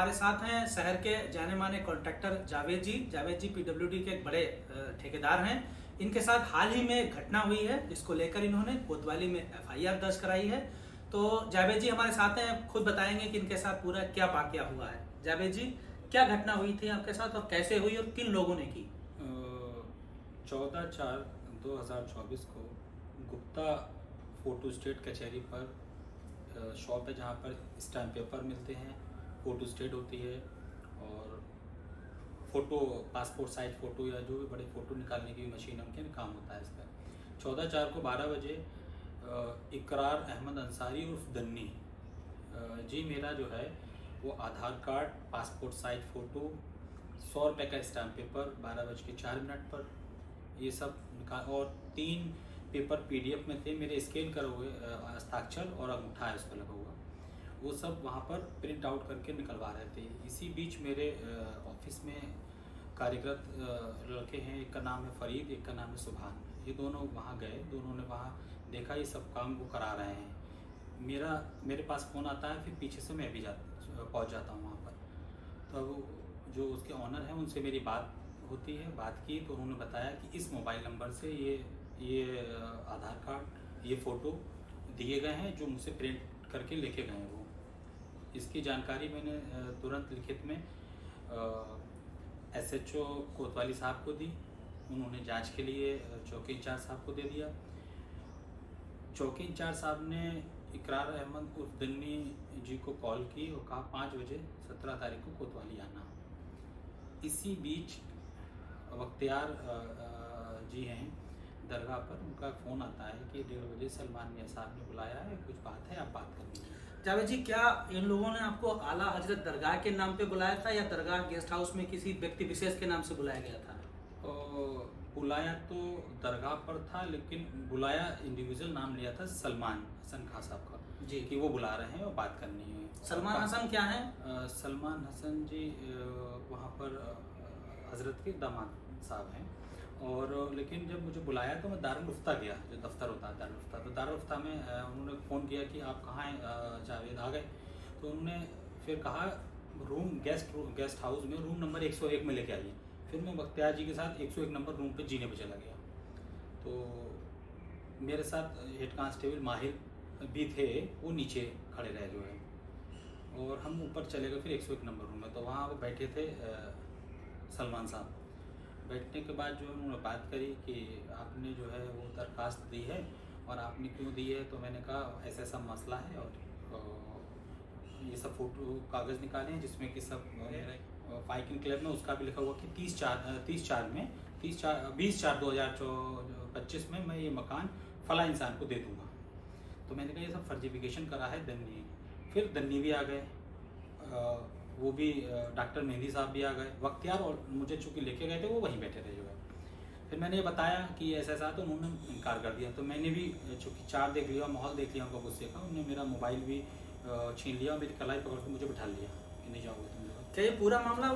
हमारे साथ हैं शहर के जाने माने कॉन्ट्रैक्टर जावेद जी। जावेद जी पीडब्ल्यूडी के एक बड़े ठेकेदार हैं। इनके साथ हाल ही में घटना हुई है जिसको लेकर इन्होंने कोतवाली में एफआईआर दर्ज कराई है। तो जावेद जी हमारे साथ हैं, खुद बताएंगे कि इनके साथ पूरा क्या वाकया हुआ है। जावेद जी, क्या घटना हुई थी आपके साथ और कैसे हुई और किन लोगों ने की? 14/4/2024 को गुप्ता फोटो स्टेट कचहरी पर शॉप है जहाँ पर स्टैम्प पेपर मिलते हैं, फ़ोटो स्टेट होती है और फ़ोटो पासपोर्ट साइज फ़ोटो या जो भी बड़े फ़ोटो निकालने की मशीन है उनके काम होता है इसका। 14/4 को 12 बजे इकरार अहमद अंसारी उर्फ दन्नी जी मेरा जो है वो आधार कार्ड, पासपोर्ट साइज फ़ोटो, 100 रुपये का स्टैम्प पेपर 12:04 पर ये सब निकाल और 3 पेपर पीडीएफ में थे मेरे स्कैन करे हुए हस्ताक्षर और अंगूठा है उस पर लगा हुआ, वो सब वहाँ पर प्रिंट आउट करके निकलवा रहे थे। इसी बीच मेरे ऑफिस में कार्यरत लड़के हैं, एक का नाम है फरीद, एक का नाम है सुभान। ये दोनों वहाँ गए, दोनों ने वहाँ देखा ये सब काम वो करा रहे हैं। मेरे पास फ़ोन आता है, फिर पीछे से मैं भी पहुँच जाता हूँ वहाँ पर। तब जो उसके ऑनर हैं उनसे मेरी बात होती है, बात की तो उन्होंने बताया कि इस मोबाइल नंबर से ये आधार कार्ड, ये फ़ोटो दिए गए हैं जो मुझसे प्रिंट करके लेके गए हैं वो। इसकी जानकारी मैंने तुरंत लिखित में एसएचओ कोतवाली साहब को दी। उन्होंने जांच के लिए चौकी इंचार्ज साहब को दे दिया। चौकी इंचार्ज साहब ने इकरार अहमद उर्फ दन्नी जी को कॉल की और कहा 5 बजे 17 तारीख को कोतवाली आना। इसी बीच बख्तियार जी हैं दरगाह पर, उनका फ़ोन आता है कि 1:30 बजे सलमान मियाँ साहब ने बुलाया है, कुछ बात है, आप बात कर लीजिए। जावेद जी, क्या इन लोगों ने आपको आला हजरत दरगाह के नाम पे बुलाया था या दरगाह गेस्ट हाउस में किसी व्यक्ति विशेष के नाम से बुलाया गया था? बुलाया तो दरगाह पर था, लेकिन बुलाया इंडिविजुअल नाम लिया था सलमान हसन खां साहब का जी, कि वो बुला रहे हैं और बात करनी है। सलमान हसन क्या है? सलमान हसन जी वहाँ पर हजरत के दामाद साहब हैं। और लेकिन जब मुझे बुलाया तो मैं दारुल उफ्ता गया, जो दफ्तर होता है दारुल उफ्ता, तो दारुल उफ्ता में उन्होंने फ़ोन किया कि आप कहाँ हैं जावेद, आ गए। तो उन्होंने फिर कहा गेस्ट हाउस में रूम नंबर 101 में लेके आइए। फिर मैं बख्तियार जी के साथ 101 नंबर रूम पे जीने पे चला गया। तो मेरे साथ हेड कांस्टेबल माहिर भी थे, वो नीचे खड़े रहे जो है, और हम ऊपर चले गए फिर 101 नंबर रूम में। तो वहाँ वो बैठे थे सलमान साहब। बैठने के बाद जो उन्होंने बात करी कि आपने जो है वो दरख्वास्त दी है और आपने क्यों दी है, तो मैंने कहा ऐसा ऐसा मसला है और ये सब फ़ोटो कागज़ निकाले हैं जिसमें कि सब फाइक इनक्लेव में उसका भी लिखा हुआ कि 20/4/2025 में मैं ये मकान फला इंसान को दे दूँगा। तो मैंने कहा ये सब फर्जिफिकेशन करा है दन्नी। फिर दन्नी भी आ गए, वो भी डॉक्टर मेहंदी साहब भी आ गए। बख्तियार और मुझे चूँकि लेके गए थे वो वहीं बैठे रहे जो है। फिर मैंने ये बताया कि ऐसा ऐसा, तो उन्होंने इनकार कर दिया। तो मैंने भी चूँकि चार देख लिया, माहौल देख लिया उनका गुस्से का, उन्होंने मेरा मोबाइल भी छीन लिया और मेरी कलाई पकड़ के मुझे बिठा लिया कि नहीं जाओगे तुम लोग। क्या ये पूरा मामला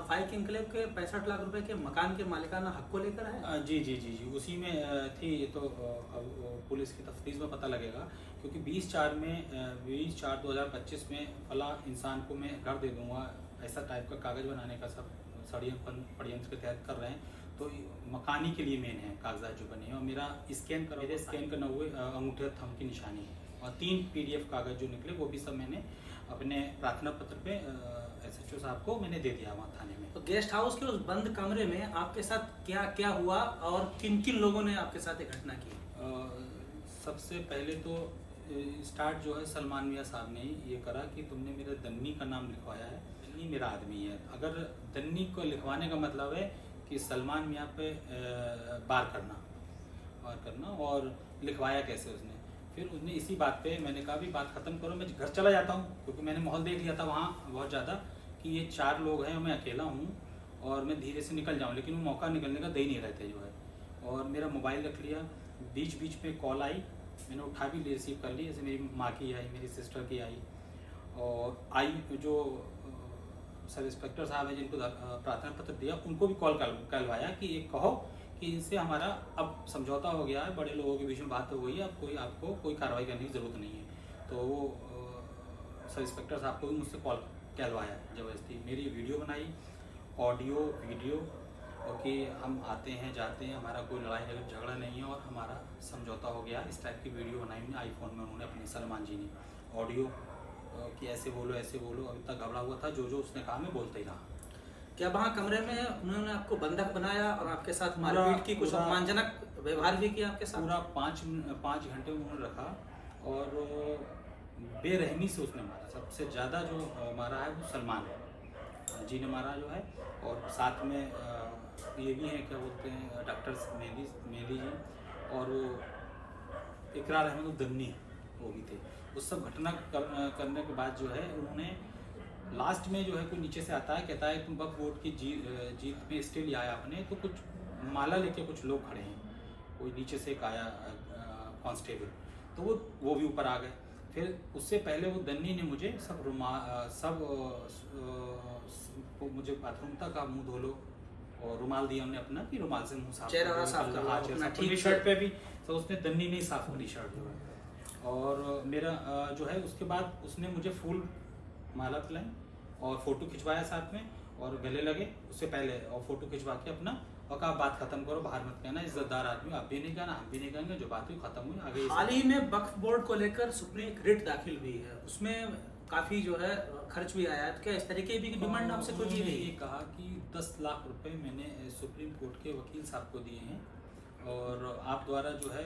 फाइक इनक्लेव के 65 लाख रुपए के मकान के मालिकाना हक को लेकर है? जी जी जी जी उसी में थी। ये तो अब पुलिस की तफ्तीश में पता लगेगा, क्योंकि 20/4/2025 में फला इंसान को मैं घर दे दूंगा ऐसा टाइप का कागज़ बनाने का सब षड्यंत्र के तहत कर रहे हैं। तो मकानी के लिए मेन है कागजात जो बने हैं, और मेरा स्कैन करना हुए अंगूठे थंब की निशानी है, और 3 PDF कागज़ जो निकले वो भी सब मैंने अपने प्रार्थना पत्र पे SHO साहब को मैंने दे दिया वहाँ थाने में। तो गेस्ट हाउस के उस बंद कमरे में आपके साथ क्या क्या हुआ और किन किन लोगों ने आपके साथ ये घटना की? सबसे पहले तो स्टार्ट जो है सलमान मियाँ साहब ने ये करा कि तुमने मेरे दन्नी का नाम लिखवाया है, दन्नी मेरा आदमी है। अगर दन्नी को लिखवाने का मतलब है कि सलमान मियाँ पे वार करना, और लिखवाया कैसे उसने। फिर उसने इसी बात पे मैंने कहा भी बात ख़त्म करो, मैं घर चला जाता हूँ, क्योंकि मैंने माहौल देख लिया था वहाँ बहुत ज़्यादा कि ये 4 लोग हैं और मैं अकेला हूँ और मैं धीरे से निकल जाऊँ, लेकिन वो मौका निकलने का दे ही नहीं रहे थे जो है। और मेरा मोबाइल रख लिया, बीच बीच में कॉल आई, मैंने उठा भी रिसीव कर ली, जैसे मेरी माँ की आई, मेरी सिस्टर की आई, और जो सब इंस्पेक्टर साहब हैं जिनको प्रार्थना पत्र दिया उनको भी कॉल करवाया कि ये कहो कि इनसे हमारा अब समझौता हो गया है, बड़े लोगों के बीच में बात हो गई है, अब आपको कोई कार्रवाई करने की ज़रूरत नहीं है। तो वो सब इंस्पेक्टर साहब को भी मुझसे कॉल कहलवाया जबरदस्ती। मेरी वीडियो बनाई, ऑडियो वीडियो, और कि हम आते हैं जाते हैं, हमारा कोई लड़ाई झगड़ा नहीं है और हमारा समझौता हो गया। इस टाइप की वीडियो बनाई मैंने आईफोन में, उन्होंने अपने सलमान जी ने। ऑडियो कि ऐसे बोलो ऐसे बोलो, अभी तक घबरा हुआ था, जो जो उसने कहा मैं बोलता ही रहा। क्या वहाँ कमरे में उन्होंने आपको बंधक बनाया और आपके साथ मारपीट की, कुछ अपमानजनक व्यवहार भी किया आपके साथ? पूरा 5 घंटे उन्होंने रखा और बेरहमी से उसने मारा। सबसे ज़्यादा जो मारा है वो सलमान जी ने मारा जो है, और साथ में ये भी हैं क्या बोलते हैं डॉक्टर मेहदी जी, और वो इकरार अहमद दन्नी वो भी थे। उस सब घटना करने के बाद जो है उन्होंने लास्ट में जो है कोई नीचे से आता है, कहता है तुम वक्फ बोर्ड की जीत में स्टे लिया है आपने, तो कुछ माला लेके कुछ लोग खड़े हैं, कोई नीचे से एक आया कांस्टेबल, तो वो भी ऊपर आ गए। फिर उससे पहले वो दन्नी ने मुझे मुझे बाथरूम तक आप मुंह धो लो, और रुमाल दिया उन्होंने अपना कि रुमाल से मुंह साफ चेहरा साफ करना, ठीक शर्ट पे भी तो उसने दन्नी नहीं साफ करी शर्ट जो है। और मेरा जो है उसके बाद उसने मुझे फूल माला पिलाई और फोटो खिंचवाया साथ में, और गले लगे उससे पहले, और फोटो खिंचवा के अपना, और कहा बात खत्म करो, बाहर मत कहना, इज्जतदार आदमी, आप भी नहीं कहना हम भी नहीं कहेंगे, जो बात हुई खत्म हुई आगे। हाल ही में वक्फ बोर्ड को लेकर सुप्रीम रिट दाखिल हुई है, उसमें काफी जो है खर्च भी आया है, क्या इस तरीके की डिमांड आपसे कोई की गई? ये कहा कि 10 लाख रुपए मैंने सुप्रीम कोर्ट के वकील साहब को दिए हैं, और आप द्वारा जो है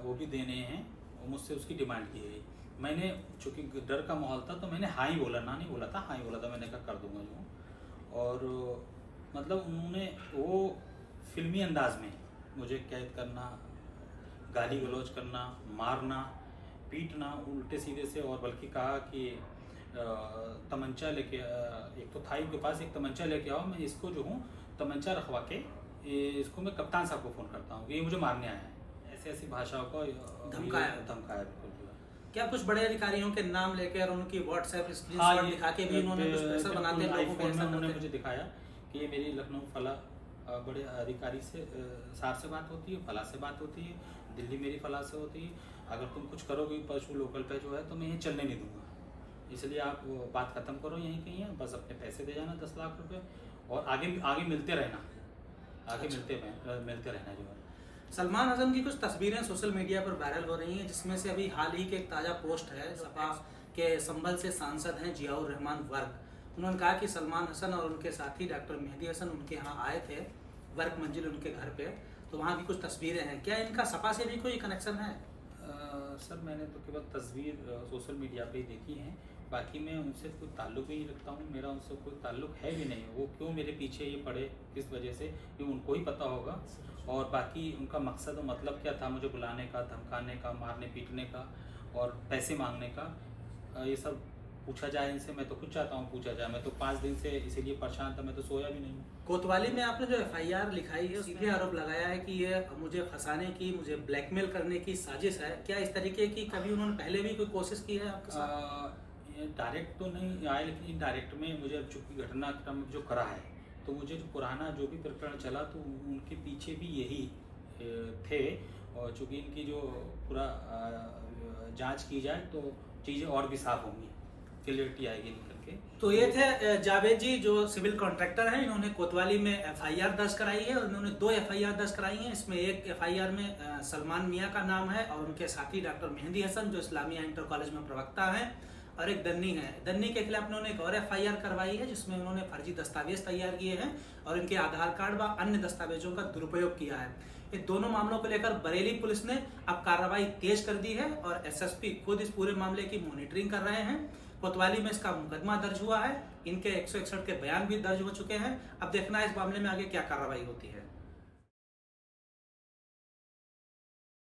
वो भी देने हैं, और मुझसे उसकी डिमांड की गई। मैंने चूँकि डर का माहौल था तो मैंने हाँ ही बोला, ना नहीं बोला था, हाँ ही बोला था, मैंने कहा कर दूंगा जो। और मतलब उन्होंने वो फिल्मी अंदाज में मुझे कैद करना, गाली गलौज करना, मारना, पीटना उल्टे सीधे से, और बल्कि कहा कि तमंचा लेके, एक तो था ही उनके पास, एक तमंचा लेके आओ, मैं इसको जो हूँ तमंचा रखवा के इसको मैं कप्तान साहब को फ़ोन करता हूँ, ये मुझे मारने आया है। ऐसी ऐसी भाषाओं को धमकाया बिल्कुल। क्या कुछ बड़े अधिकारियों के नाम लेकर उनकी व्हाट्सएप स्क्रीनशॉट दिखा के भी उन्होंने कुछ प्रेशर बनाते हैं लोगों को? उन्होंने मुझे दिखाया कि ये मेरी लखनऊ फला बड़े अधिकारी से साहब से बात होती है, फला से बात होती है, दिल्ली मेरी फला से होती है, अगर तुम कुछ करोगे पशु लोकल पे जो है तो मैं यहीं चलने नहीं दूंगा, इसलिए आप बात खत्म करो यहीं कहीं है, बस अपने पैसे दे जाना 10 लाख रुपए, और आगे मिलते रहना, आगे मिलते रहना जो है। सलमान हसन की कुछ तस्वीरें सोशल मीडिया पर वायरल हो रही हैं, जिसमें से अभी हाल ही के एक ताज़ा पोस्ट है, सपा के संभल से सांसद हैं जियाउर रहमान वर्क, उन्होंने कहा कि सलमान हसन और उनके साथी डॉक्टर मेहदी हसन उनके यहाँ आए थे वर्क मंजिल उनके घर पे, तो वहाँ की कुछ तस्वीरें हैं, क्या इनका सपा से भी कोई कनेक्शन है? सर मैंने तो केवल तस्वीर सोशल मीडिया पे ही देखी है, बाकी मैं उनसे कोई ताल्लुक ही नहीं रखता हूँ, मेरा उनसे कोई ताल्लुक है भी नहीं, वो क्यों मेरे पीछे ये पड़े किस वजह से ये उनको ही पता होगा, और बाकी उनका मकसद और मतलब क्या था मुझे बुलाने का, धमकाने का, मारने पीटने का और पैसे मांगने का, ये सब पूछा जाए इनसे। मैं तो खुद चाहता हूँ पूछा जाए, मैं तो 5 दिन से इसीलिए परेशान था, मैं तो सोया भी नहीं। कोतवाली में आपने जो FIR लिखाई है सीधे आरोप लगाया है कि ये मुझे फंसाने की, मुझे ब्लैकमेल करने की साजिश है, क्या इस तरीके की कभी उन्होंने पहले भी कोई कोशिश की है आपके साथ? डायरेक्ट तो नहीं आया, लेकिन इनडायरेक्ट में मुझे चूँकि घटनाक्रम जो करा है, तो मुझे जो पुराना जो भी प्रकरण चला तो उनके पीछे भी यही थे, और चूँकि इनकी जो पूरा जांच की जाए तो चीज़ें और भी साफ होंगी, क्लियरिटी आएगी निकल के। तो ये थे जावेद जी जो सिविल कॉन्ट्रैक्टर हैं, इन्होंने कोतवाली में FIR दर्ज कराई है, और इन्होंने 2 FIR दर्ज कराई हैं। इसमें एक FIR में सलमान मियाँ का नाम है और उनके साथी डॉक्टर मेहदी हसन जो इस्लामिया इंटर कॉलेज में प्रवक्ता हैं, और एक दन्नी है। दन्नी के खिलाफ उन्होंने एक और FIR करवाई है जिसमें उन्होंने फर्जी दस्तावेज तैयार किए हैं और इनके आधार कार्ड व अन्य दस्तावेजों का दुरुपयोग किया है। ये दोनों मामलों को लेकर बरेली पुलिस ने अब कार्रवाई तेज कर दी है और SSP खुद इस पूरे मामले की मॉनिटरिंग कर रहे हैं। कोतवाली में इसका मुकदमा दर्ज हुआ है, इनके 161 के बयान भी दर्ज हो चुके हैं। अब देखना है इस मामले में आगे क्या कार्रवाई होती है।